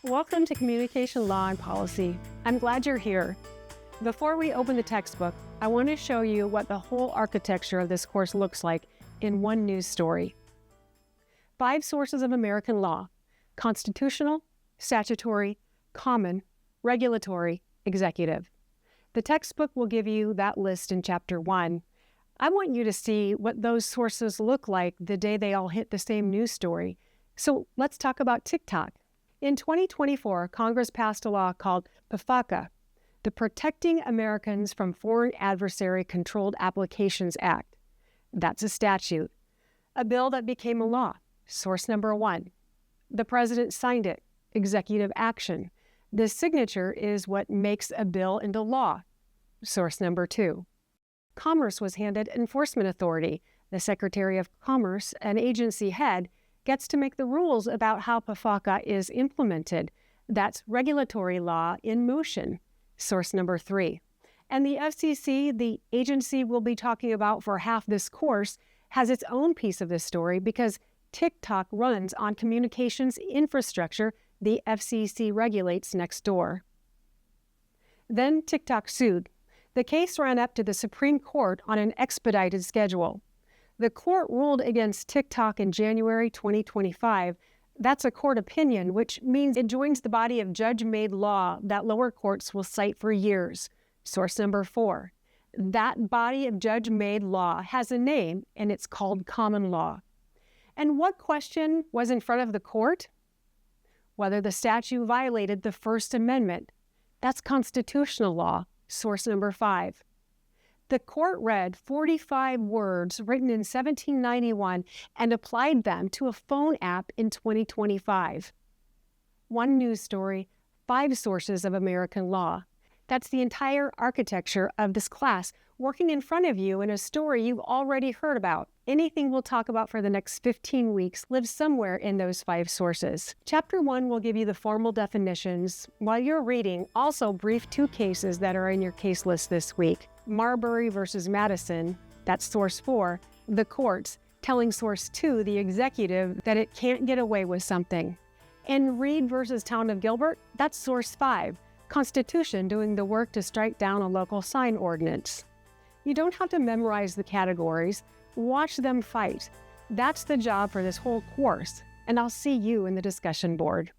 Welcome to Communication Law and Policy. I'm glad you're here. Before we open the textbook, I want to show you what the whole architecture of this course looks like in one news story. 5 sources of American law: constitutional, statutory, common, regulatory, executive. The textbook will give you that list in Chapter 1. I want you to see what those sources look like the day they all hit the same news story. So let's talk about TikTok. In 2024, Congress passed a law called PFACA, the Protecting Americans from Foreign Adversary Controlled Applications Act. That's a statute, a bill that became a law. Source number 1. The president signed it. Executive action. The signature is what makes a bill into law. Source number 2. Commerce was handed enforcement authority. The Secretary of Commerce, an agency head, gets to make the rules about how PFACA is implemented. That's regulatory law in motion. Source number 3. And the FCC, the agency we'll be talking about for half this course, has its own piece of this story because TikTok runs on communications infrastructure the FCC regulates next door. Then TikTok sued. The case ran up to the Supreme Court on an expedited schedule. The court ruled against TikTok in January 2025. That's a court opinion, which means it joins the body of judge-made law that lower courts will cite for years. Source number 4. That body of judge-made law has a name, and it's called common law. And what question was in front of the court? Whether the statute violated the First Amendment. That's constitutional law. Source number 5. The court read 45 words written in 1791 and applied them to a phone app in 2025. One news story, 5 sources of American law. That's the entire architecture of this class working in front of you in a story you've already heard about. Anything we'll talk about for the next 15 weeks lives somewhere in those 5 sources. Chapter 1 will give you the formal definitions. While you're reading, also brief 2 cases that are in your case list this week. Marbury versus Madison, that's source 4, the courts telling source 2, the executive, that it can't get away with something. And Reed versus Town of Gilbert, that's source 5, Constitution doing the work to strike down a local sign ordinance. You don't have to memorize the categories, watch them fight. That's the job for this whole course, and I'll see you in the discussion board.